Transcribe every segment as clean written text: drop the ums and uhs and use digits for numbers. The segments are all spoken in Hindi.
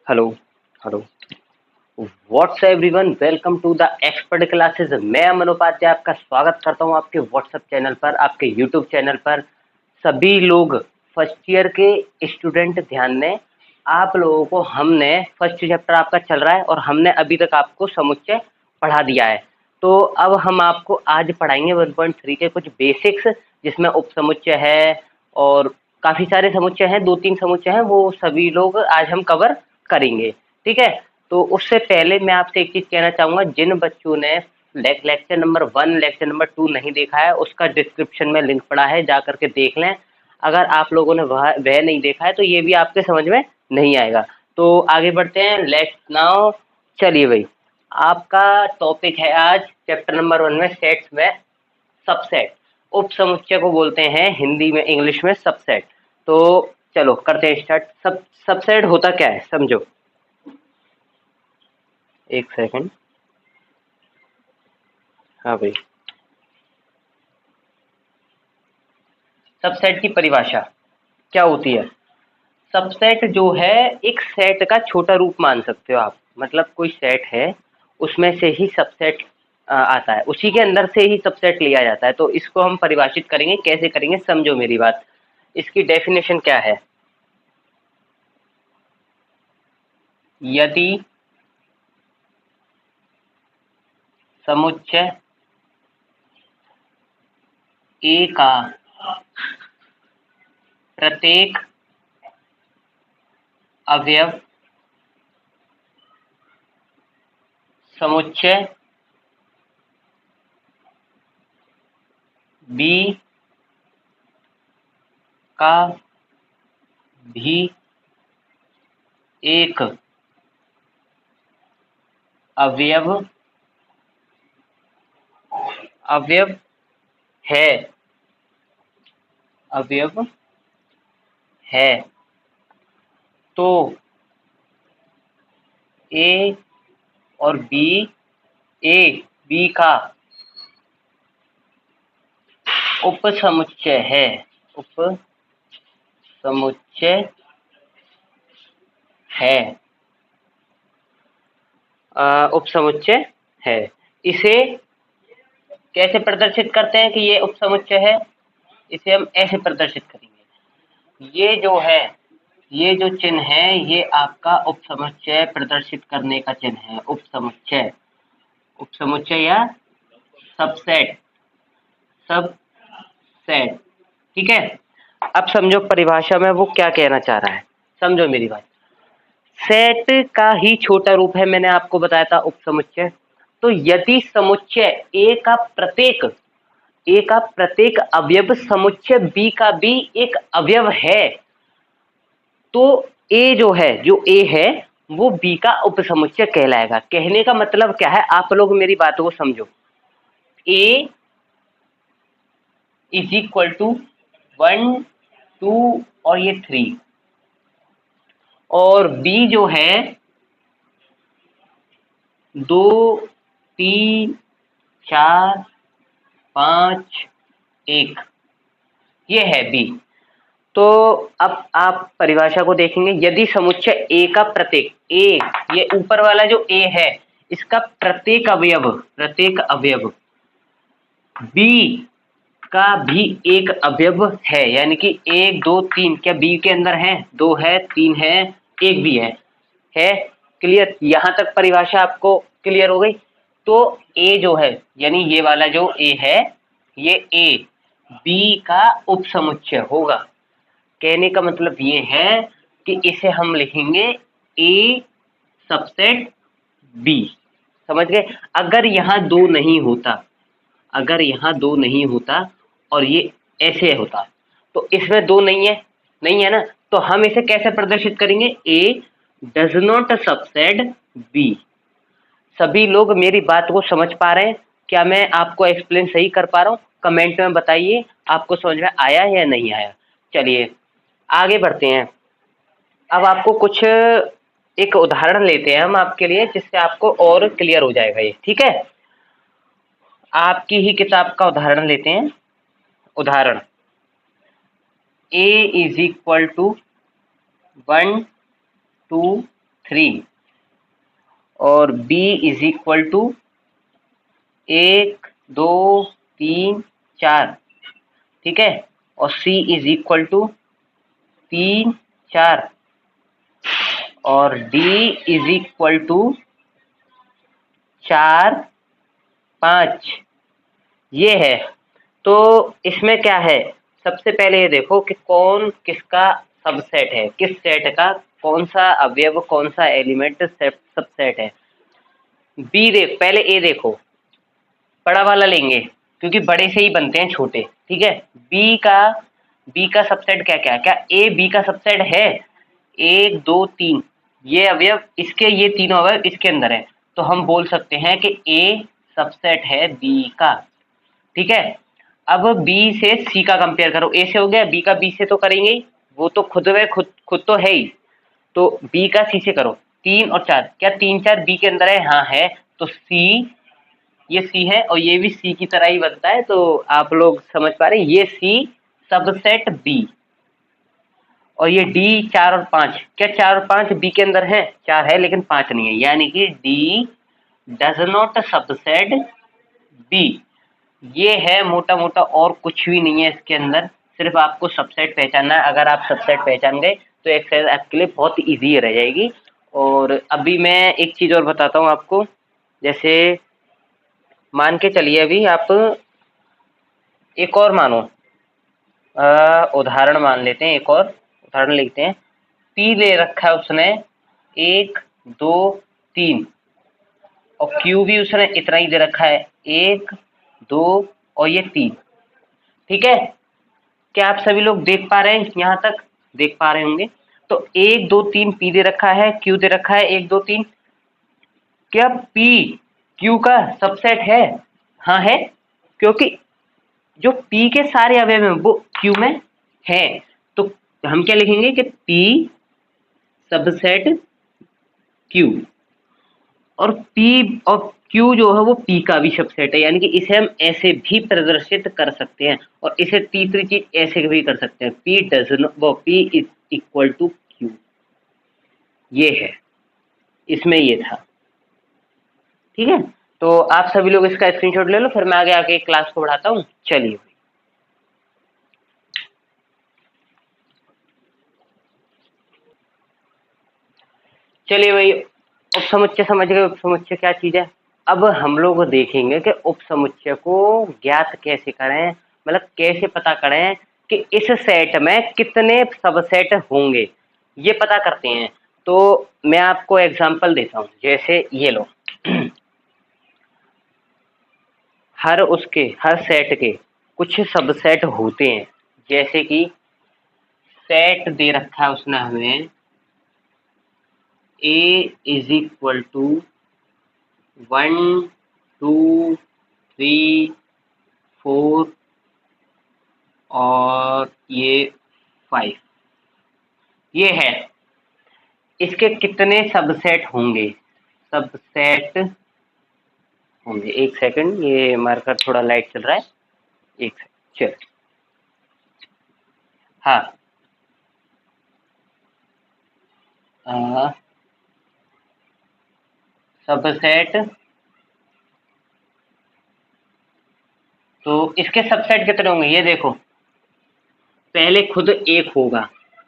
Hello hello. What's everyone, welcome to the expert classes. मैं अमन उपाध्याय आपका स्वागत करता हूं आपके व्हाट्सएप चैनल पर, आपके यूट्यूब चैनल पर। सभी लोग फर्स्ट ईयर के स्टूडेंट ध्यान दें। आप लोगों को हमने फर्स्ट चैप्टर आपका चल रहा है और हमने अभी तक आपको समुच्चय पढ़ा दिया है। तो अब हम आपको आज पढ़ाएंगे 1.3 के कुछ बेसिक्स, जिसमें उपसमुच्चय है और काफ़ी सारे समुच्चय हैं, 2-3 समुच्चय हैं, वो सभी लोग आज हम कवर करेंगे। ठीक है। तो उससे पहले मैं आपसे एक चीज़ कहना चाहूँगा, जिन बच्चों ने लेक्चर नंबर 1 लेक्चर नंबर 2 नहीं देखा है, उसका डिस्क्रिप्शन में लिंक पड़ा है, जा करके देख लें। अगर आप लोगों ने वह नहीं देखा है तो ये भी आपके समझ में नहीं आएगा। तो आगे बढ़ते हैं, लेट्स नाउ। चलिए भाई, आपका टॉपिक है आज चैप्टर नंबर 1 में सेट्स में सबसेट। उप समुच्चय को बोलते हैं हिंदी में, इंग्लिश में सबसेट। तो चलो करते हैं स्टार्ट। सबसेट होता क्या है समझो। एक सेकंड। हाँ भाई, सबसेट की परिभाषा क्या होती है? सबसेट जो है एक सेट का छोटा रूप मान सकते हो आप। मतलब कोई सेट है, उसमें से ही सबसेट आता है, उसी के अंदर से ही सबसेट लिया जाता है। तो इसको हम परिभाषित करेंगे, कैसे करेंगे समझो मेरी बात। इसकी डेफिनेशन क्या है? यदि समुच्चय ए का प्रत्येक अवयव समुच्चय बी का भी एक अवयव है अवयव है तो ए और बी का उपसमुच्चय है। उपसमुच्चय है उपसमुच्चय है। इसे कैसे प्रदर्शित करते हैं कि ये उपसमुच्चय है? इसे हम ऐसे प्रदर्शित करेंगे। ये जो है, ये जो चिन्ह है, ये आपका उपसमुच्चय प्रदर्शित करने का चिन्ह है। उपसमुच्चय या सबसेट। ठीक है। अब समझो परिभाषा में वो क्या कहना चाह रहा है, समझो मेरी बात। सेट का ही छोटा रूप है, मैंने आपको बताया था उपसमुच्चय। तो यदि समुच्चय ए का प्रत्येक अवयव समुच्चय बी का भी एक अवयव है, तो ए जो है, जो ए है, वो बी का उपसमुच्चय कहलाएगा। कहने का मतलब क्या है, आप लोग मेरी बातों को समझो। ए इज इक्वल टू 1 2 और ये 3, और बी जो है 2 3 4 5 1, ये है बी। तो अब आप परिभाषा को देखेंगे। यदि समुच्चय ए का प्रत्येक, ए ये ऊपर वाला जो ए है, इसका प्रत्येक अवयव बी का भी एक अवयव है, यानी कि 1 2 3, क्या बी के अंदर है? 2 है, 3 है, 1 भी है। क्लियर? यहां तक परिभाषा आपको क्लियर हो गई? तो ए जो है, यानी ये वाला जो ए है, ये ए बी का उपसमुच्चय होगा। कहने का मतलब ये है कि इसे हम लिखेंगे ए सबसेट बी। समझ गए? अगर यहाँ दो नहीं होता और ये ऐसे होता, तो इसमें दो नहीं है ना, तो हम इसे कैसे प्रदर्शित करेंगे? ए डज नॉट सबसेट बी। सभी लोग मेरी बात को समझ पा रहे हैं? क्या मैं आपको एक्सप्लेन सही कर पा रहा हूँ? कमेंट में बताइए आपको समझ में आया या नहीं आया। चलिए आगे बढ़ते हैं। अब आपको कुछ एक उदाहरण लेते हैं हम आपके लिए, जिससे आपको और क्लियर हो जाएगा ये। ठीक है, आपकी ही किताब का उदाहरण लेते हैं। उदाहरण ए इज इक्वल टू 1 2 3 और B इज इक्वल टू 1 2 3 4, ठीक है, और C इज इक्वल टू 3 4 और D इज इक्वल टू 4 5, ये है। तो इसमें क्या है, सबसे पहले ये देखो कि कौन किसका सबसेट है, किस सेट का कौन सा अवयव, कौन सा एलिमेंट सबसेट है। बी देख, पहले ए देखो, बड़ा वाला लेंगे क्योंकि बड़े से ही बनते हैं छोटे, ठीक है। बी का सबसेट क्या क्या, क्या ए बी का सबसेट है? 1 2 3 ये अवयव, इसके ये तीनों अवयव इसके अंदर है, तो हम बोल सकते हैं कि ए सबसेट है बी का, ठीक है। अब बी से सी का कंपेयर करो, ए से हो गया, बी का बी से तो करेंगे ही, वो तो खुद में खुद तो है ही, तो बी का सी से करो। 3 और 4, क्या 3 4 बी के अंदर है? हाँ है, तो सी, ये सी है और ये भी सी की तरह ही बनता है, तो आप लोग समझ पा रहे हैं, ये सी सबसेट बी। और ये डी 4 और 5, क्या 4 और 5 बी के अंदर है? 4 है लेकिन 5 नहीं है, यानी कि D does not subset B. ये है मोटा मोटा, और कुछ भी नहीं है इसके अंदर, सिर्फ आपको सबसेट पहचानना है। अगर आप सबसेट पहचान गए तो एक्सरसाइज आपके लिए बहुत इजी रह जाएगी। और अभी मैं एक चीज और बताता हूँ आपको, जैसे मान के चलिए, अभी आप एक और मानो, उदाहरण मान लेते हैं, एक और उदाहरण लिखते हैं। पी ले रखा है उसने 1 2 3 और क्यू भी उसने इतना ही दे रखा है 1 2 और ये 3, ठीक है। क्या आप सभी लोग देख पा रहे हैं? यहाँ तक देख पा रहे होंगे। तो 1 2 3 पी दे रखा है, क्यू दे रखा है 1 2 3, क्या पी क्यू का सबसेट है? हाँ है, क्योंकि जो पी के सारे अवयव हैं वो क्यू में है। तो हम क्या लिखेंगे कि पी सबसेट क्यू, और पी और क्यू जो है वो पी का भी सबसेट है, यानी कि इसे हम ऐसे भी प्रदर्शित कर सकते हैं, और इसे तीसरी चीज ऐसे भी कर सकते हैं, पी डज वो P is equal to Q, ये है, इसमें ये था, ठीक है। तो आप सभी लोग इसका स्क्रीनशॉट ले लो, फिर मैं आगे आके क्लास को बढ़ाता हूँ। चलिए, चलिए भाई, उपसमुच्चय समझ गए? उपसमुच्चय क्या चीज है? अब हम लोग देखेंगे कि उपसमुच्चय को ज्ञात कैसे करें, मतलब कैसे पता करें कि इस सेट में कितने सबसेट होंगे, ये पता करते हैं। तो मैं आपको एग्जांपल देता हूँ, जैसे ये लो, हर सेट के कुछ सबसेट होते हैं, जैसे कि सेट दे रखा है उसने हमें ए इज इक्वल टू 1 2 3 4 और ये 5, ये है। इसके कितने सबसेट होंगे? सबसेट होंगे, एक सेकंड, ये मार्कर थोड़ा लाइट चल रहा है, एक सेकंड, चल, हाँ, सबसेट, तो इसके सबसेट कितने होंगे ये देखो, पहले खुद एक होगा,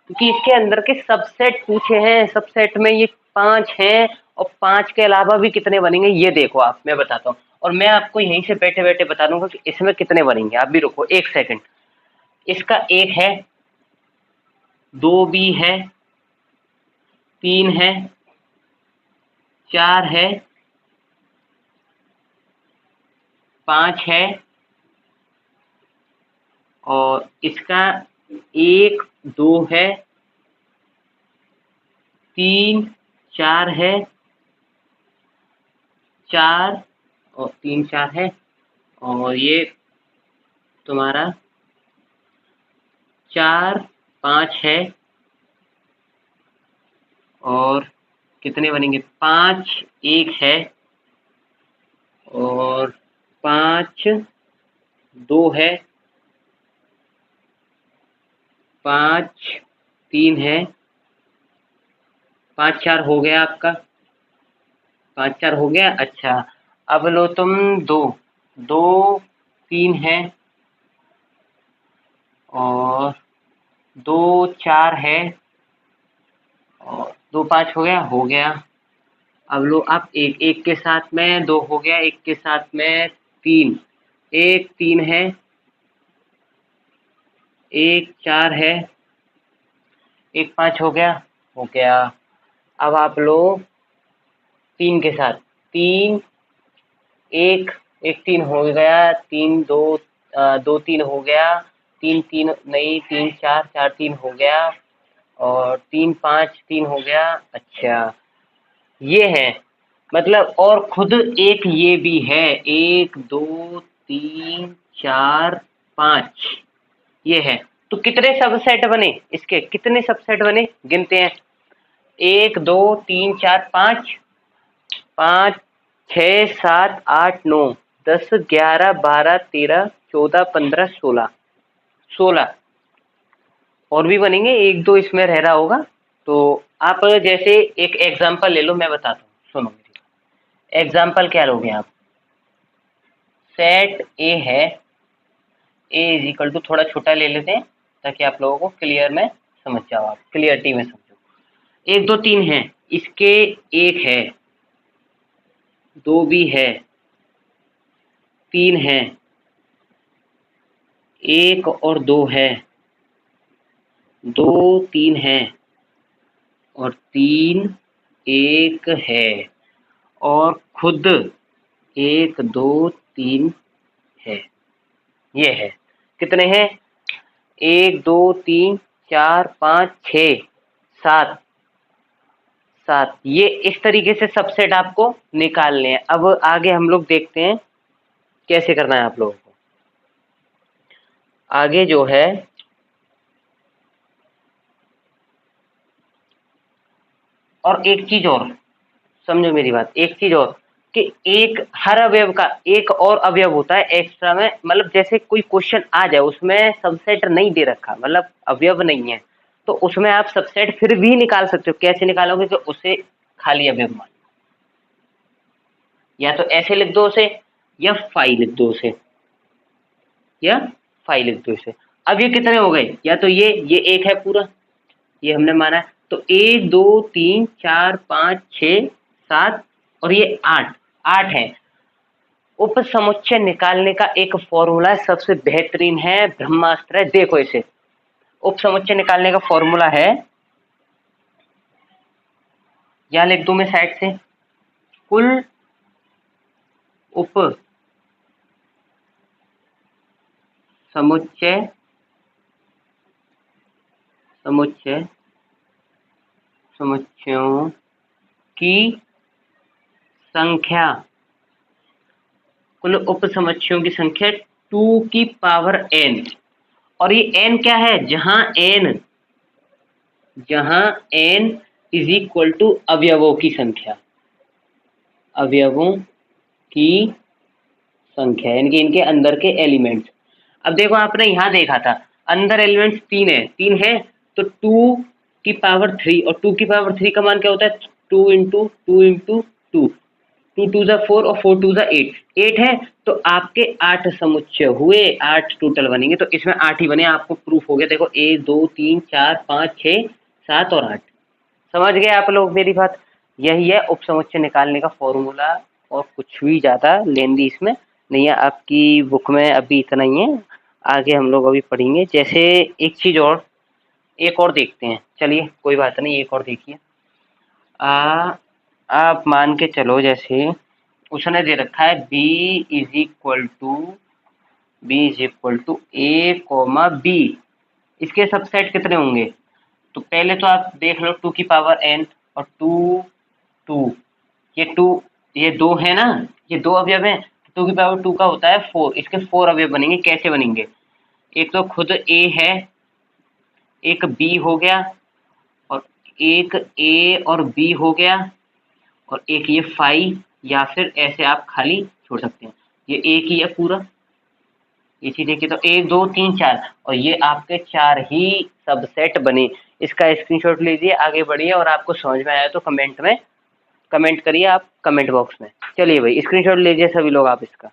क्योंकि इसके अंदर के सबसेट पूछे हैं, सबसेट में ये 5 हैं, और 5 के अलावा भी कितने बनेंगे ये देखो आप, मैं बताता हूँ, और मैं आपको यहीं से बैठे बैठे बता दूंगा कि इसमें कितने बनेंगे। आप भी रुको एक सेकंड, इसका 1 है, 2 भी है, 3 है, 4 है, 5 है, और इसका 1 2 है, 3 4 है, 4 और 3 4 है, और ये तुम्हारा 4 5 है, और कितने बनेंगे? 5 1 है, और 5 2 है, 5 3 है, 5 4 हो गया आपका, 5 4 हो गया। अच्छा अब लो तुम 2 2 3 है और 2 4 है और 2 5 हो गया, हो गया। अब लो आप एक एक के साथ में 2 हो गया, एक के साथ में 3, एक 3 है, एक 4 है, एक 5 हो गया, हो गया। अब आप लो 3 के साथ 3 एक एक 3 हो गया, 3 2 2 3 हो गया, 3 3 नहीं 3 4 4 3 हो गया और 3 5 3 हो गया। अच्छा ये है मतलब, और खुद एक ये भी है, 1 2 3 4 5 ये है। तो कितने सबसेट बने इसके, कितने सबसेट बने गिनते हैं। 1 2 3 4 5 5 6 7 8 9 10 11 12 13 14 15 16 16 और भी बनेंगे, एक दो इसमें रह रहा होगा। तो आप जैसे एक एग्जांपल ले लो, मैं बताता हूँ, सुनो मेरी। एग्जांपल क्या लोगे आप। सेट ए है, ए इज इक्वल टू, थोड़ा छोटा ले लेते हैं ताकि आप लोगों को क्लियर में समझ जाओ, आप क्लियरिटी में समझो। 1 2 3 है, इसके एक है, 2 भी है, 3 है, 1 और 2 है, 2 3 है और 3 1 है और खुद 1 2 3 है। ये है, कितने हैं, 1 2 3 4 5 6 7 7। ये इस तरीके से सबसेट आपको निकालने हैं। अब आगे हम लोग देखते हैं कैसे करना है आप लोगों को। आगे जो है और एक चीज और समझो मेरी बात, एक चीज और कि एक हर अवयव का एक और अवयव होता है एक्स्ट्रा में, मतलब जैसे कोई क्वेश्चन आ जाए उसमें सबसेट नहीं दे रखा, मतलब अवयव नहीं है, तो उसमें आप सबसेट फिर भी निकाल सकते हो। कैसे निकालोगे, कि उसे खाली अवयव मान, या तो ऐसे लिख दो उसे, या फाई लिख दो उसे, या फाई लिख दो इसे। अब ये कितने हो गए, या तो ये एक है पूरा, ये हमने माना है, तो 1 2 3 4 5 6 7 और ये 8 8 है। उप समुच्चय निकालने का एक फॉर्मूला है, सबसे बेहतरीन है, ब्रह्मास्त्र है। देखो इसे, उप समुच्चय निकालने का फॉर्मूला है, यहां लिख दूं मैं साइड से, कुल उप समुच्चय समुच्चय समुच्चयों की संख्या, कुल उप समुच्चयों की संख्या 2 की पावर n। और ये n क्या है, जहां n इज इक्वल टू अवयवों की संख्या, अवयवों की संख्या यानी कि इनके अंदर के एलिमेंट्स। अब देखो आपने यहां देखा था अंदर एलिमेंट्स 3 है तो 2 की पावर 3, और 2 की पावर 3 का मान क्या होता है, 2 इंटू 2 इंटू 2, 2 2 जा 4 और 4 2 जा 8, 8 है। तो आपके 8 समुच्चय हुए, 8 टोटल बनेंगे, तो इसमें 8 ही बने, आपको प्रूफ हो गया। देखो 1 2 3 4 5 6 7 और 8। समझ गए आप लोग मेरी बात। यही है उप समुच्चय निकालने का फॉर्मूला, और कुछ भी ज्यादा लेंदी इसमें नहीं है। आपकी बुक में अभी इतना ही है, आगे हम लोग अभी पढ़ेंगे। जैसे एक चीज और, एक और देखते हैं, चलिए कोई बात नहीं, एक और देखिए। आप मान के चलो, जैसे उसने दे रखा है b is equal to A comma B, इसके सबसेट कितने होंगे। तो पहले तो आप देख लो 2 की पावर n और 2 2, ये 2 ये 2 है ना, ये 2 अवयव हैं, 2 की पावर 2 का होता है 4, इसके 4 अवयव बनेंगे। कैसे बनेंगे, एक तो खुद a है, एक b हो गया, और एक a और b हो गया, और एक ये फाई, या फिर ऐसे आप खाली छोड़ सकते हैं, ये एक ही है पूरा। इसी देखिए तो 1 2 3 4, और ये आपके 4 ही सबसेट बने। इसका स्क्रीनशॉट लीजिए, आगे बढ़िए, और आपको समझ में आया तो कमेंट में कमेंट करिए आप कमेंट बॉक्स में। चलिए भाई स्क्रीनशॉट लीजिए सभी लोग आप इसका।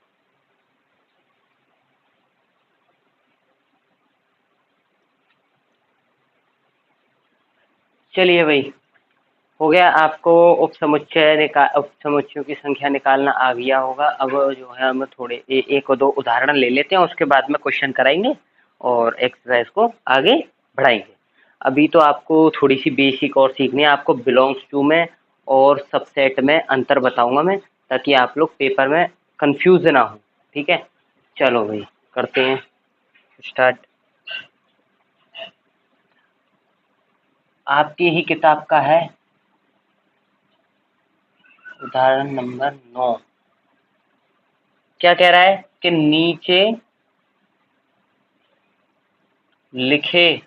चलिए भाई हो गया, आपको उप समुच्चयों की संख्या निकालना आ गया होगा। अब जो है हम थोड़े एक और दो उदाहरण ले लेते हैं, उसके बाद में क्वेश्चन कराएंगे और एक्सरसाइज को आगे बढ़ाएंगे। अभी तो आपको थोड़ी सी बेसिक और सीखनी है। आपको बिलोंग्स टू में और सबसेट में अंतर बताऊंगा मैं, ताकि आप लोग पेपर में कंफ्यूज ना हो। ठीक है, चलो भाई करते हैं स्टार्ट। आपकी ही किताब का है उदाहरण नंबर 9। क्या कह रहा है कि नीचे लिखे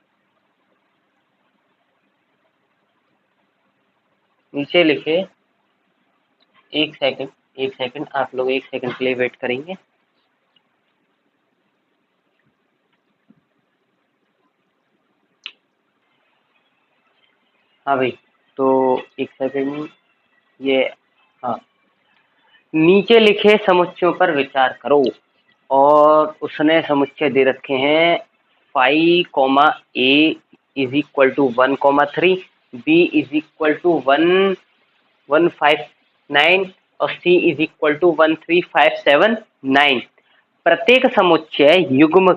एक सेकंड आप लोग एक सेकंड के लिए वेट करेंगे। हाँ भाई, तो एक सेकंड ये, हाँ, नीचे लिखे समुच्चयों पर विचार करो, और उसने समुच्चय दे रखे हैं 5, A = 1, 3, B = 1, 1, 5, 9 और C = 1, 3, 5, 7, 9। प्रत्येक समुच्चय युग्म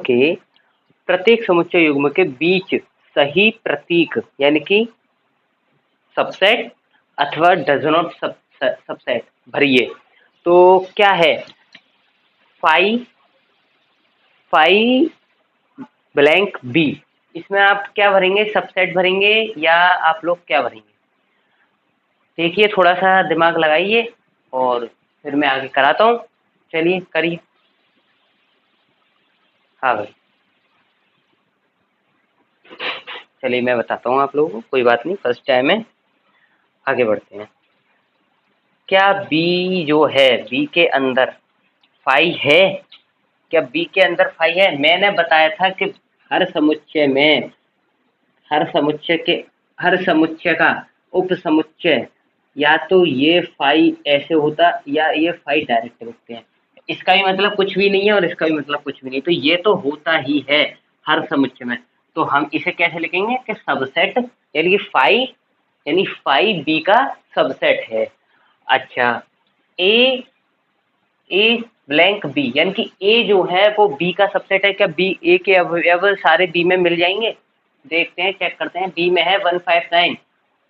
के बीच सही प्रतीक यानी कि सबसेट अथवा डज नॉट सबसेट भरिए। तो क्या है, 5 B, इसमें आप क्या भरेंगे, सबसेट भरेंगे या आप लोग क्या भरेंगे? देखिए थोड़ा सा दिमाग लगाइए और फिर मैं आगे कराता हूँ। चलिए करिए। हाँ भाई चलिए मैं बताता हूँ आप लोगों को, कोई बात नहीं, फर्स्ट टाइम है, आगे बढ़ते हैं। क्या बी जो है, बी के अंदर 5 है? क्या बी के अंदर 5 है? मैंने बताया था कि हर समुच्चय में हर समुच्चय का उप समुच्चय या तो ये 5 ऐसे होता या ये 5 डायरेक्ट होते हैं। इसका भी मतलब कुछ भी नहीं है और इसका भी मतलब कुछ भी नहीं, तो ये तो होता ही है हर समुच्चय में। तो हम इसे कैसे लिखेंगे कि सबसेट, यानी कि 5 B का सबसेट है। अच्छा, ए ब्लैंक बी, यानी कि ए जो है वो बी का सबसेट है क्या? बी ए के अवयव सारे बी में मिल जाएंगे? देखते हैं, चेक करते हैं। बी में है 1, 5, 9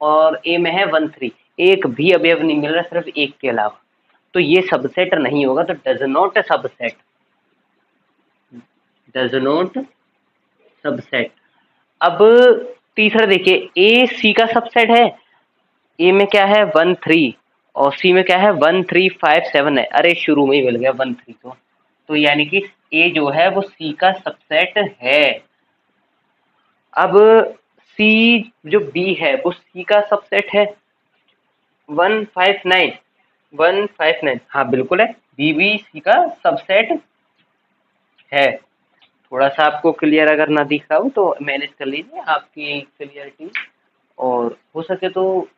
और ए में है 1, 3, एक भी अवयव नहीं मिल रहा सिर्फ एक के अलावा, तो ये सबसेट नहीं होगा। तो डज नॉट सबसेट। अब तीसरा देखिए, ए सी का सबसेट है। ए में क्या है 1, 3 और सी में क्या है 1, 3, 5, 7 है। अरे शुरू में ही मिल गया 1, 3 तो यानी कि ए जो है वो सी का सबसेट है। अब सी जो बी है वो सी का सबसेट है। 1, 5, 9, 1, 5, 9, हाँ बिल्कुल है, बी भी सी का सबसेट है। थोड़ा सा आपको क्लियर अगर ना दिख रहा हो तो मैनेज कर लीजिए आपकी क्लियरिटी, और हो सके तो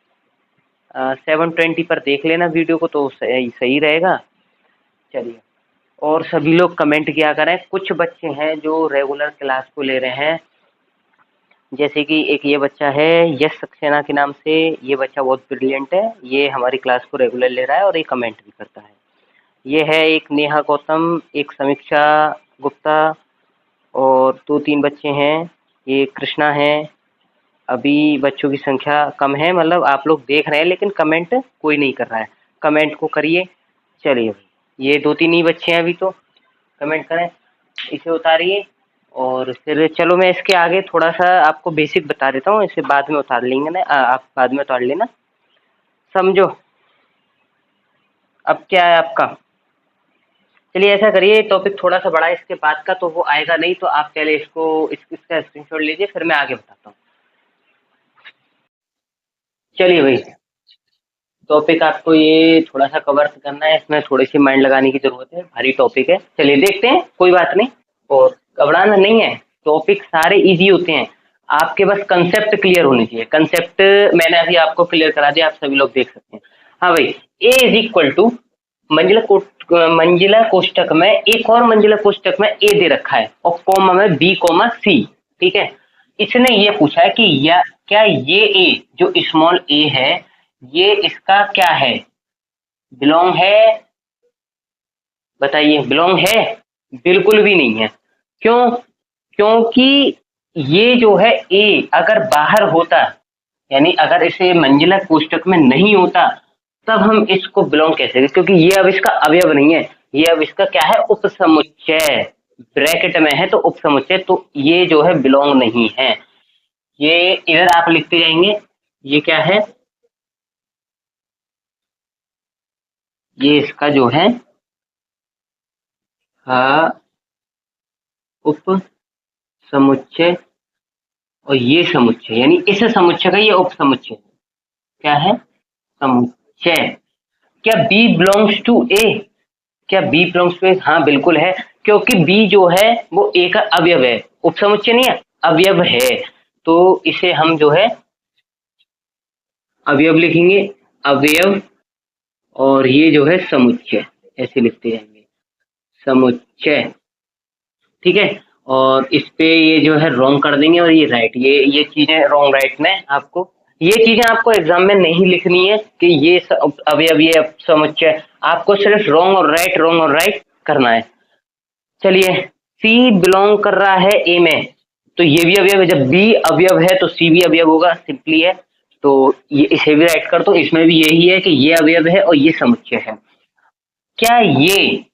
720 पर देख लेना वीडियो को, तो सही रहेगा। चलिए, और सभी लोग कमेंट किया करें। कुछ बच्चे हैं जो रेगुलर क्लास को ले रहे हैं, जैसे कि एक ये बच्चा है यश सक्सेना के नाम से। ये बच्चा बहुत ब्रिलियंट है, ये हमारी क्लास को रेगुलर ले रहा है और ये कमेंट भी करता है। ये है एक नेहा गौतम, एक समीक्षा गुप्ता, और 2-3 बच्चे हैं, ये कृष्णा है। अभी बच्चों की संख्या कम है, मतलब आप लोग देख रहे हैं लेकिन कमेंट कोई नहीं कर रहा है, कमेंट को करिए। चलिए, ये 2-3 ही बच्चे हैं अभी, तो कमेंट करें, इसे उतारिए। और फिर चलो मैं इसके आगे थोड़ा सा आपको बेसिक बता देता हूँ, इसे बाद में उतार लेंगे ना, आप बाद में उतार लेना, समझो। अब क्या है आपका, चलिए ऐसा करिए, टॉपिक थोड़ा सा बड़ा है इसके बाद का, तो वो आएगा नहीं, तो आप पहले इसका स्क्रीनशॉट लीजिए, फिर मैं आगे बताता हूँ। चलिए भाई, टॉपिक आपको ये थोड़ा सा कवर करना है, इसमें थोड़ी सी माइंड लगाने की जरूरत है, भारी टॉपिक है। चलिए देखते हैं, कोई बात नहीं, और घबराना नहीं है, टॉपिक सारे इजी होते हैं। आपके बस कंसेप्ट क्लियर होनी चाहिए। कंसेप्ट मैंने अभी आपको क्लियर करा दिया, आप सभी लोग देख सकते हैं। हाँ भाई, ए इज इक्वल टू मंजिला कोष्टक में एक और मंजिला कोष्टक में ए दे रखा है और कॉमा में बी कॉमा सी। ठीक है, इसने ये पूछा है कि या क्या ये ए जो स्मॉल ए है ये इसका क्या है, बिलोंग है? बताइए, बिलोंग है? बिल्कुल भी नहीं है। क्यों? क्योंकि ये जो है ए अगर बाहर होता, यानी अगर इसे मंजिला कोष्टक में नहीं होता, तब हम इसको बिलोंग कैसे करें, क्योंकि ये अब इसका अवयव नहीं है, ये अब इसका क्या है, उपसमुच्चय। ब्रैकेट में है तो उपसमुच्चय, तो ये जो है बिलोंग नहीं है। ये इधर आप लिखते जाएंगे, ये क्या है, ये इसका जो है उप समुच्चय, और ये समुच्चय यानी इस समुच्चय का ये उप समुच्चय क्या है, समुच्चय। क्या बी बिलोंग्स टू ए? क्या बी बिलोंग्स टू ए? हाँ बिल्कुल है, क्योंकि बी जो है वो ए का अवयव है, उप समुच्चय नहीं है, अवयव है। तो इसे हम जो है अवयव लिखेंगे, अवयव, और ये जो है समुच्चय, ऐसे लिखते जाएंगे, समुच्चय। ठीक है, और इस पे ये जो है रॉन्ग कर देंगे और ये राइट, ये चीजें रॉन्ग राइट में आपको, ये चीजें आपको एग्जाम में नहीं लिखनी है कि ये अवयव ये समुच्चय, आपको सिर्फ रॉन्ग और राइट, रॉन्ग और राइट करना है। चलिए, सी बिलोंग कर रहा है ए में, तो ये भी अवयव है, जब बी अवयव है तो सी भी अवयव होगा, सिंपली है। तो ये इसे भी राइट कर दो, इसमें भी यही है कि ये अवयव है और ये समुच्चय है। क्या ये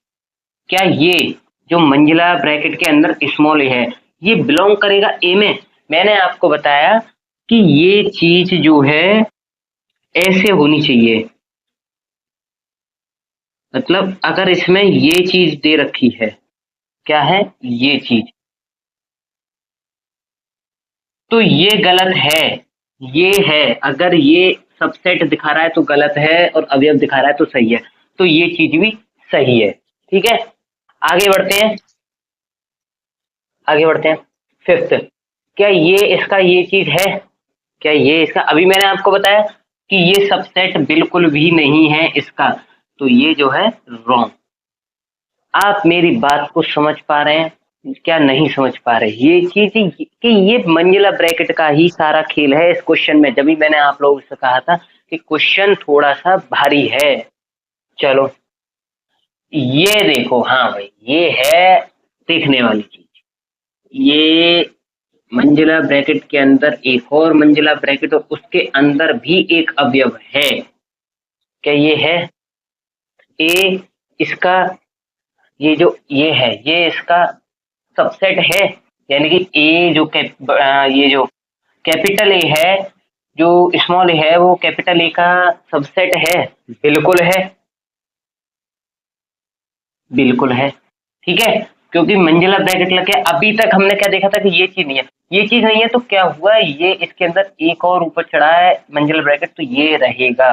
क्या ये जो मंजिला ब्रैकेट के अंदर स्मॉल ए है ये बिलोंग करेगा ए में? मैंने आपको बताया कि ये चीज जो है ऐसे होनी चाहिए, मतलब अगर इसमें ये चीज दे रखी है, क्या है ये चीज, तो ये गलत है। ये है, अगर ये सबसेट दिखा रहा है तो गलत है और अवयव दिखा रहा है तो सही है, तो ये चीज भी सही है। ठीक है, आगे बढ़ते हैं, आगे बढ़ते हैं। फिफ्थ, क्या ये इसका ये चीज है? क्या ये इसका, अभी मैंने आपको बताया कि ये सबसेट बिल्कुल भी नहीं है इसका, तो ये जो है रॉन्ग। आप मेरी बात को समझ पा रहे हैं क्या, नहीं समझ पा रहे? ये चीज कि ये मंजिला ब्रैकेट का ही सारा खेल है इस क्वेश्चन में, जब भी मैंने आप लोगों से कहा था कि क्वेश्चन थोड़ा सा भारी है। चलो, ये देखो, हाँ भाई ये है देखने वाली चीज, ये मंजिला ब्रैकेट के अंदर एक और मंजिला ब्रैकेट और उसके अंदर भी एक अवयव है। क्या ये है ए इसका, ये जो ये है ये इसका सबसेट है, यानी कि ए जो ये जो कैपिटल ए है, जो स्मॉल ए है वो कैपिटल ए का सबसेट है? बिल्कुल है, बिल्कुल है। ठीक है, क्योंकि मंजिला ब्रैकेट लग गया। अभी तक हमने क्या देखा था कि ये चीज नहीं है, ये चीज नहीं है, तो क्या हुआ, ये इसके अंदर एक और ऊपर चढ़ा है मंजिला ब्रैकेट, तो ये रहेगा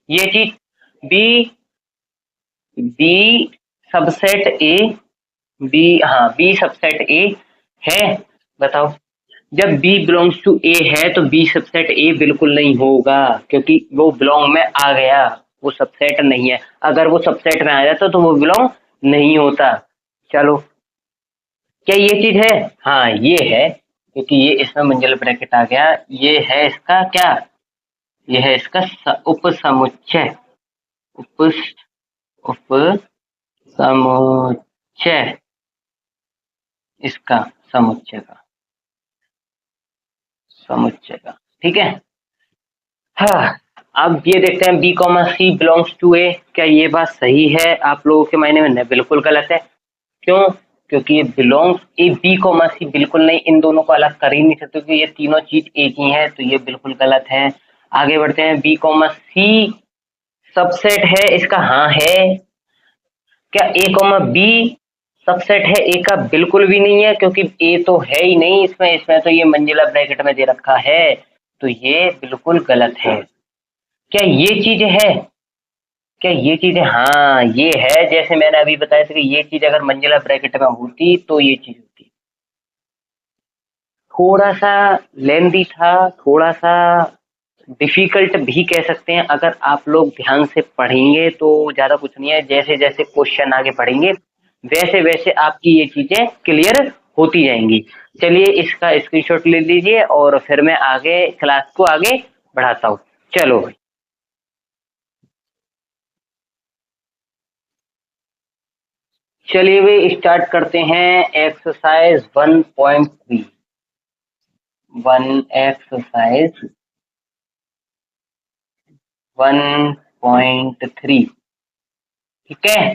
ये चीज B, B subset A, B, हाँ बी सबसेट ए है। बताओ, जब बी बिलोंग्स टू ए है तो बी सबसेट ए बिल्कुल नहीं होगा, क्योंकि वो बिलोंग में आ गया, वो सबसेट नहीं है। अगर वो सबसेट में आ जाता तो वो बिलोंग नहीं होता। चलो, क्या ये चीज है? हाँ ये है, क्योंकि ये इसमें मंजिला ब्रैकेट आ गया, ये है इसका क्या, ये है इसका उपसमुच्चय, उप उपसमुच्चय, इसका समुच्चय का, समुच्चय का। ठीक है, हाँ अब ये देखते हैं B comma C belongs to A, क्या ये बात सही है आप लोगों के मायने में? नहीं, बिल्कुल गलत है। क्यों? क्योंकि ये बिलोंग्स ए बी कॉमा सी बिल्कुल नहीं, इन दोनों को अलग कर ही नहीं सकते, क्योंकि ये तीनों चीज एक ही है, तो ये बिल्कुल गलत है। आगे बढ़ते हैं, बी कॉमा सी सबसेट है इसका? हाँ है। क्या ए कॉमा बी सबसेट है ए का? बिल्कुल भी नहीं है, क्योंकि ए तो है ही नहीं इसमें, इसमें तो ये मंजिला ब्रैकेट में दे रखा है, तो ये बिल्कुल गलत है। क्या ये चीज है? क्या ये चीज है? हाँ ये है, जैसे मैंने अभी बताया था कि ये चीज अगर मंजिला ब्रैकेट में होती तो ये चीज होती, थोड़ा सा लेंदी था, थोड़ा सा डिफिकल्ट भी कह सकते हैं। अगर आप लोग ध्यान से पढ़ेंगे तो ज्यादा कुछ नहीं है, जैसे जैसे क्वेश्चन आगे पढ़ेंगे वैसे वैसे आपकी ये चीजें क्लियर होती जाएंगी। चलिए इसका स्क्रीनशॉट ले लीजिए और फिर मैं आगे क्लास को आगे बढ़ाता हूँ। चलो भाई, चलिए भाई स्टार्ट करते हैं एक्सरसाइज 1.3। वन एक्सरसाइज 1.3, ठीक है।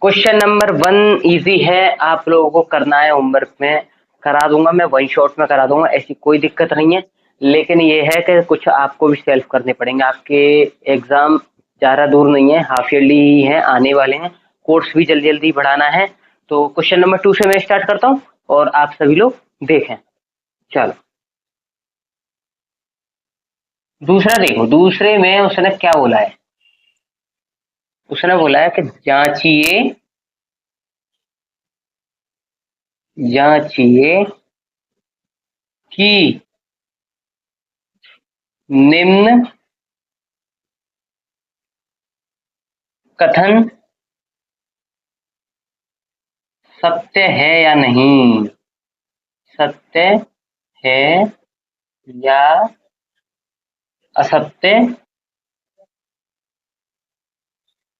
क्वेश्चन नंबर 1 इजी है, आप लोगों को करना है होमवर्क में, करा दूंगा मैं, वन शॉट में करा दूंगा, ऐसी कोई दिक्कत नहीं है। लेकिन ये है कि कुछ आपको भी सेल्फ करने पड़ेंगे। आपके एग्जाम ज़्यादा दूर नहीं है, हाफ ईयरली ही है, आने वाले हैं, कोर्स भी जल्दी जल्दी बढ़ाना है। तो क्वेश्चन नंबर 2 से मैं स्टार्ट करता हूँ और आप सभी लोग देखें। चलो दूसरा देखो, दूसरे में उसने क्या बोला है। उसने बोला है कि जांचिए, जांचिए कि निम्न कथन सत्य है या नहीं, सत्य है या असत्य,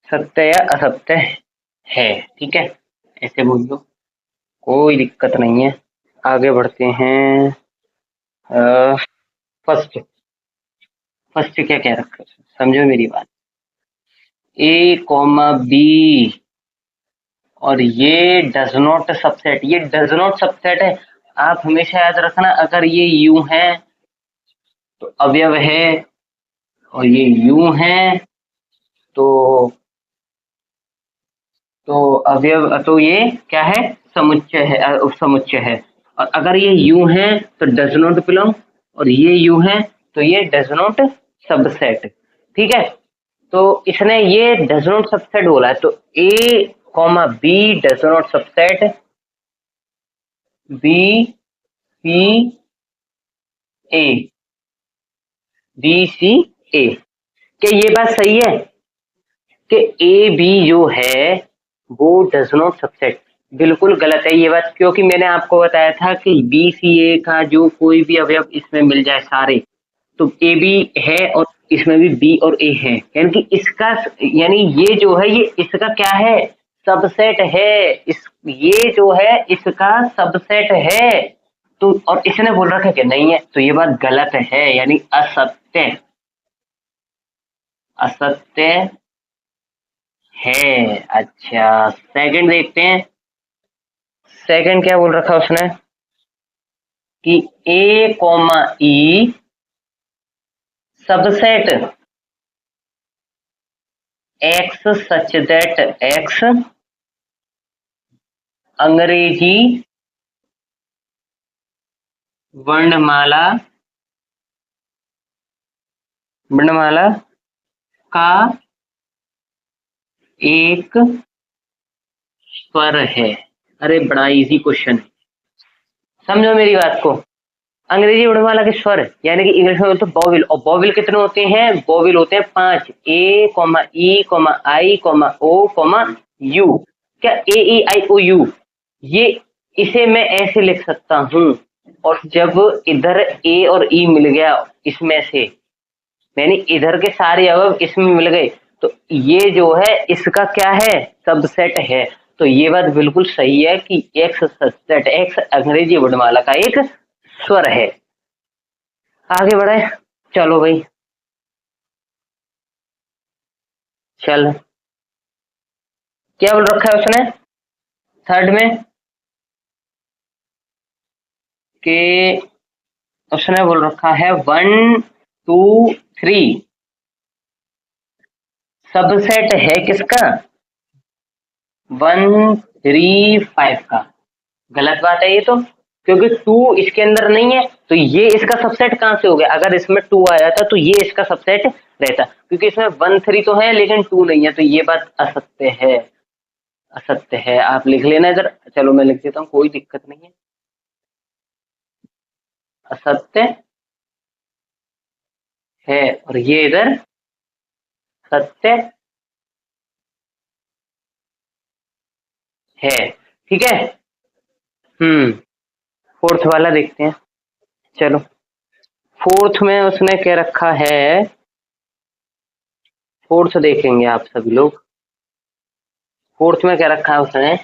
सत्य या असत्य है, ठीक है, ऐसे बोल दो, कोई दिक्कत नहीं है। आगे बढ़ते हैं। फर्स्ट, फर्स्ट क्या कह रखा है, समझो मेरी बात। ए कॉमा बी और ये डज नॉट सबसेट, ये डज नॉट सबसेट है। आप हमेशा याद रखना, अगर ये यू है तो अवयव है, और ये यू है तो अवयव, तो ये क्या है, समुच्चय है, उपसमुच्चय है। और अगर ये यू है तो डज नॉट बिलोंग, और ये यू है तो ये डज नॉट सबसेट, ठीक है। तो इसने ये डज नॉट सबसेट बोला है, तो A comma B does not subset B C A, B C A. क्या ये बात सही है कि ए बी जो है वो डज नॉट सबसेट? बिल्कुल गलत है ये बात, क्योंकि मैंने आपको बताया था कि बी सी ए का जो कोई भी अवयव इसमें मिल जाए सारे, तो ए बी है और इसमें भी बी और ए है, यानी कि इसका, यानी ये जो है ये इसका क्या है, सबसेट है। इस ये जो है इसका सबसेट है। तो और इसने बोल रखा है कि नहीं है, तो ये बात गलत है, यानी असत्य, असत्य है। अच्छा सेकंड देखते हैं, सेकंड क्या बोल रखा उसने कि A comma E subset X such that X अंग्रेजी वर्णमाला, वर्णमाला का एक स्वर है। अरे बड़ा इजी क्वेश्चन है, समझो मेरी बात को। अंग्रेजी वर्णमाला के स्वर, यानी कि इंग्लिश में बोलते हैं बॉविल, और बॉविल कितने होते हैं, बॉविल होते हैं 5, A comma E comma I comma O comma U. क्या A E I O you, ये इसे मैं ऐसे लिख सकता हूँ, और जब इधर ए और ई मिल गया इसमें से, यानी इधर के सारे अवयव इसमें मिल गए, तो ये जो है इसका क्या है, सबसेट है। तो ये बात बिल्कुल सही है कि एक्स सबसेट, एक्स अंग्रेजी वर्णमाला का एक स्वर है। आगे बढ़े, चलो भाई, चल क्या बोल रखा है उसने थर्ड में, कि उसने बोल रखा है 1 2 3 सबसेट है किसका, 1 3 5 का। गलत बात है ये तो, क्योंकि 2 इसके अंदर नहीं है, तो ये इसका सबसेट कहां से हो गया। अगर इसमें 2 आ जाता तो ये इसका सबसेट रहता, क्योंकि इसमें 1 3 तो है लेकिन 2 नहीं है, तो ये बात असत्य है, असत्य है। आप लिख लेना इधर, चलो मैं लिख देता हूँ, कोई दिक्कत नहीं है। असत्य है, और ये इधर सत्य है। ठीक है। हम्म। फोर्थ वाला देखते हैं। चलो, फोर्थ में उसने क्या रखा है, फोर्थ देखेंगे आप सभी लोग। फोर्थ में क्या रखा है उसने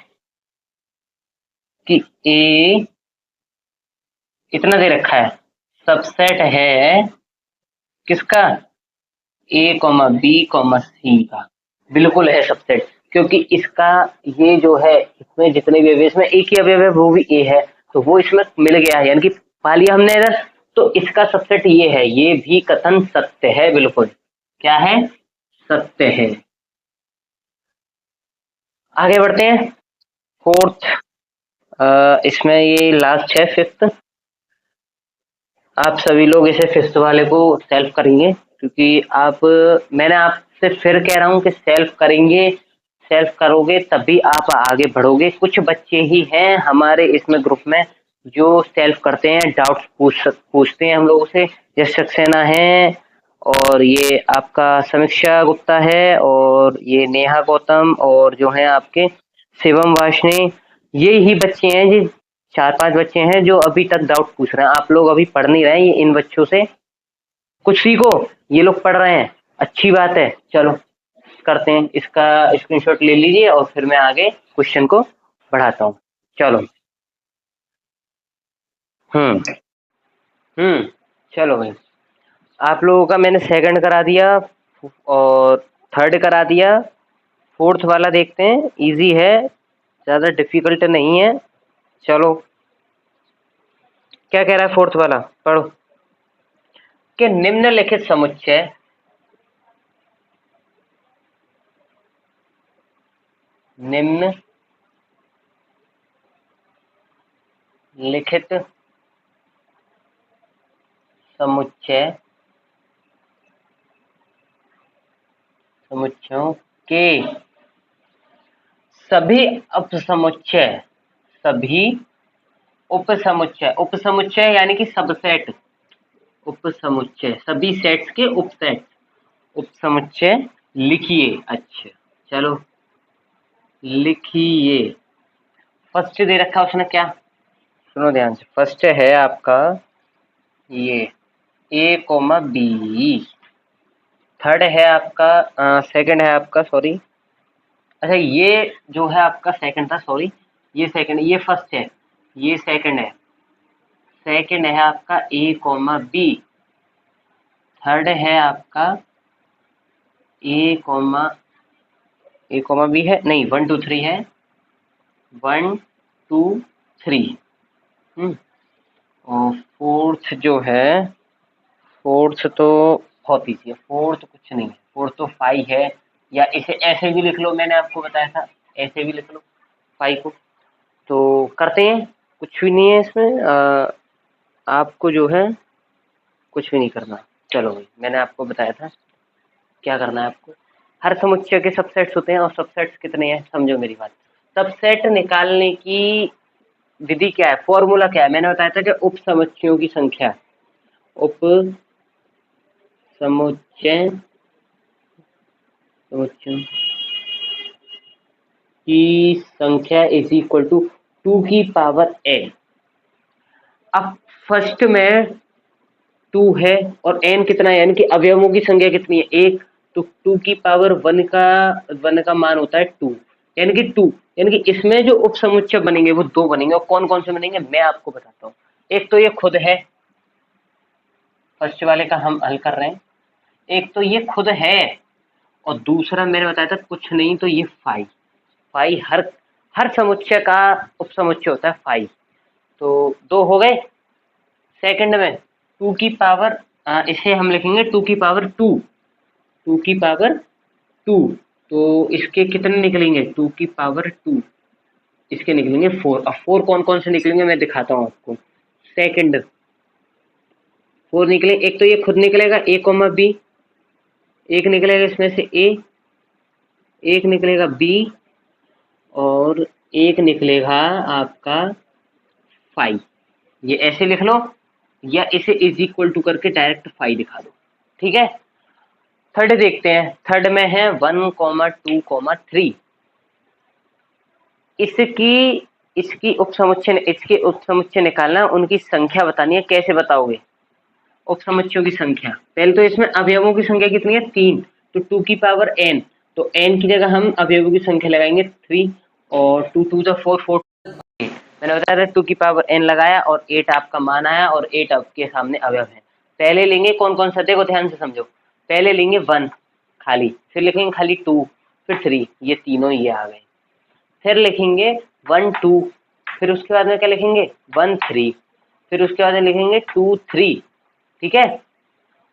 कि ए, इतना दे रखा है, सबसेट है किसका, ए कॉमा बी कॉमा सी का। बिल्कुल है सबसेट, क्योंकि इसका ये जो है, इसमें जितने भी अवयव, इसमें एक ही अवयव है वो भी ए है, तो वो इसमें मिल गया है, यानी कि पा लिया हमने इधर। तो इसका सबसेट ये है, ये भी कथन सत्य है, बिल्कुल। क्या है, सत्य है। आगे बढ़ते हैं। फोर्थ, इसमें ये लास्ट है फिफ्थ। आप सभी लोग इसे फिफ्थ वाले को सेल्फ करेंगे, क्योंकि आप, मैंने आपसे फिर कह रहा हूँ कि सेल्फ करेंगे, सेल्फ करोगे तभी आप आगे बढ़ोगे। कुछ बच्चे ही हैं हमारे इसमें ग्रुप में जो सेल्फ करते हैं, डाउट्स पूछते हैं हम लोगों से। यश सक्सेना है, और ये आपका समीक्षा गुप्ता है, और ये नेहा गौतम, और जो है आपके शिवम वाशनी। ये ही बच्चे हैं जी, चार पांच बच्चे हैं जो अभी तक डाउट पूछ रहे हैं। आप लोग अभी पढ़ नहीं रहे हैं, ये इन बच्चों से कुछ सीखो। ये लोग पढ़ रहे हैं, अच्छी बात है। चलो करते हैं, इसका स्क्रीनशॉट ले लीजिए और फिर मैं आगे क्वेश्चन को बढ़ाता हूँ। चलो। हम्म। हम्म। चलो भाई, आप लोगों का मैंने सेकंड करा दिया और थर्ड करा दिया। फोर्थ वाला देखते हैं, इजी है, ज्यादा डिफिकल्ट नहीं है। चलो, क्या कह रहा है फोर्थ वाला, पढ़ो। कि निम्नलिखित समुच्चय, निम्नलिखित समुच्चय, समुच्चयों के सभी उपसमुच्चय, सभी उपसमुच्चय, उपसमुच्चय यानी कि सबसेट, उपसमुच्चय सभी सेट्स के उपसेट, उपसमुच्चय लिखिए। अच्छा, चलो लिखिए। फर्स्ट दे रखा उसने क्या, सुनो ध्यान से। फर्स्ट है आपका ये ए कोमा बी। थर्ड है आपका, सेकंड है आपका, सॉरी, अच्छा ये जो है आपका सेकंड था, सॉरी, ये सेकंड, ये फर्स्ट है, ये सेकंड है। सेकंड है आपका ए कोमा बी। थर्ड है आपका ए कोमा बी है, नहीं, वन टू थ्री है, वन टू थ्री। हम्म। और फोर्थ जो है, फोर्थ तो बहुत ईजी है, फोर्थ कुछ नहीं है, फोर्थ तो फाइव है, या इसे ऐसे भी लिख लो, मैंने आपको बताया था, ऐसे भी लिख लो फाइव को। तो करते हैं, कुछ भी नहीं है इसमें, आपको जो है कुछ भी नहीं करना। चलो भाई, मैंने आपको बताया था क्या करना है आपको। हर समुच्चय के सबसेट्स होते हैं, और सबसेट्स कितने हैं समझो मेरी बात। सबसेट निकालने की विधि क्या है, फॉर्मूला क्या है, मैंने बताया था कि उप समुच्चयों की संख्या, उप समुच्चय, समुच्चयों की संख्या इज इक्वल टू टू की पावर एन। अब फर्स्ट में टू है, और एन कितना है, यानी कि अवयवों की संख्या कितनी है, एक। तो टू की पावर वन का मान होता है टू, यानी कि टू, यानी कि इसमें जो उप समुच्चय बनेंगे वो दो बनेंगे, और कौन कौन से बनेंगे मैं आपको बताता हूँ। एक तो ये खुद है, फर्स्ट वाले का हम हल कर रहे हैं, एक तो ये खुद है, और दूसरा मैंने बताया था कुछ नहीं, तो ये फाइव। फाइव हर हर समुच्चय का उप समुच्चय होता है फाइव। तो दो हो गए। सेकंड में टू की पावर, इसे हम लिखेंगे टू की पावर टू, टू की पावर टू। तो इसके कितने निकलेंगे, टू की पावर टू, इसके निकलेंगे फोर। अब फोर कौन कौन से निकलेंगे मैं दिखाता हूँ आपको। सेकंड फोर निकले, एक तो ये खुद निकलेगा ए कोमा बी, एक निकलेगा इसमें से ए, एक निकलेगा बी, और एक निकलेगा आपका फाइव। ये ऐसे लिख लो, या इसे इज इक्वल टू करके डायरेक्ट 5 दिखा दो। ठीक है, थर्ड देखते हैं। थर्ड में है 1,2,3। इसके उपसमुच्चय निकालना, उनकी संख्या बतानी है। कैसे बताओगे उपसमुच्चयों की संख्या? पहले तो इसमें अवयवों की संख्या कितनी है? 3, तो 2 की पावर n, तो n की जगह हम अवयवों की संख्या लगाएंगे 3, और 2 2 द 4 4। मैंने बताया था 2 की पावर n लगाया और 8 आपका मान आया, और 8 आपके सामने अवयव है। पहले लेंगे कौन कौन सा, देखो ध्यान से समझो। पहले लेंगे 1 खाली, फिर लिखेंगे खाली 2, फिर 3, ये तीनों ये आ गए। फिर लिखेंगे 1 2, फिर उसके बाद में क्या लिखेंगे 1 3, फिर उसके बाद में लिखेंगे 2 3। ठीक है,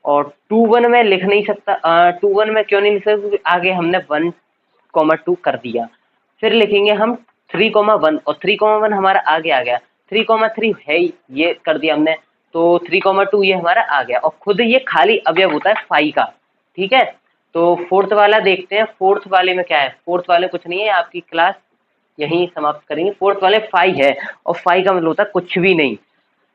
और 2 1 में लिख नहीं सकता, 2 1 में क्यों नहीं लिख सकते? क्योंकि आगे हमने 1,2 कर दिया। फिर लिखेंगे हम 3,1, और 3,1 हमारा आगे आ गया। 3,3 है ही, ये कर दिया हमने, तो 3,2 ये हमारा आ गया, और खुद ये खाली अवयव होता है 5 का। ठीक है, तो फोर्थ वाला देखते हैं। फोर्थ वाले में क्या है? फोर्थ वाले कुछ नहीं है, आपकी क्लास यहीं समाप्त करेंगे। फोर्थ वाले 5 है, और 5 का मतलब होता है कुछ भी नहीं।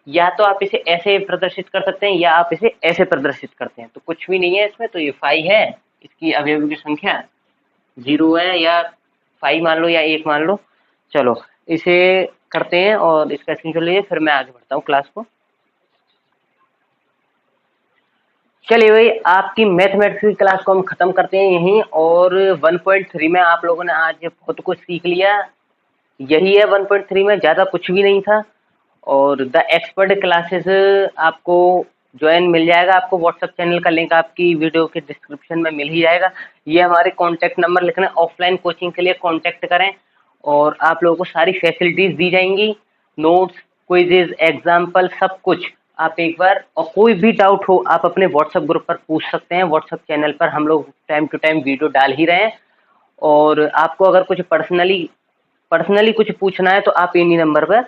या तो आप इसे ऐसे प्रदर्शित कर सकते हैं, या आप इसे ऐसे प्रदर्शित करते हैं, तो कुछ भी नहीं है इसमें। तो ये 5 है, इसकी अवयवों की संख्या 0 है, या 5 मान लो या 1 मान लो। चलो इसे करते हैं, और इसका स्क्रीनशॉट लीजिए, फिर मैं आगे बढ़ता हूँ क्लास को। चलिए भाई, आपकी मैथमेटिक्स की क्लास को हम खत्म करते हैं यहीं। और 1.3 में आप लोगों ने आज बहुत कुछ सीख लिया। यही है 1.3 में, ज़्यादा कुछ भी नहीं था। और द एक्सपर्ट क्लासेस आपको ज्वाइन मिल जाएगा। आपको व्हाट्सएप चैनल का लिंक आपकी वीडियो के डिस्क्रिप्शन में मिल ही जाएगा। ये हमारे कॉन्टैक्ट नंबर लिखना, ऑफलाइन कोचिंग के लिए कॉन्टैक्ट करें, और आप लोगों को सारी फैसिलिटीज़ दी जाएंगी। नोट्स, क्विजेज, एग्जाम्पल, सब कुछ आप एक बार, और कोई भी डाउट हो आप अपने व्हाट्सएप ग्रुप पर पूछ सकते हैं। व्हाट्सएप चैनल पर हम लोग टाइम टू टाइम वीडियो डाल ही रहे हैं। और आपको अगर कुछ पर्सनली कुछ पूछना है तो आप इन्हीं नंबर पर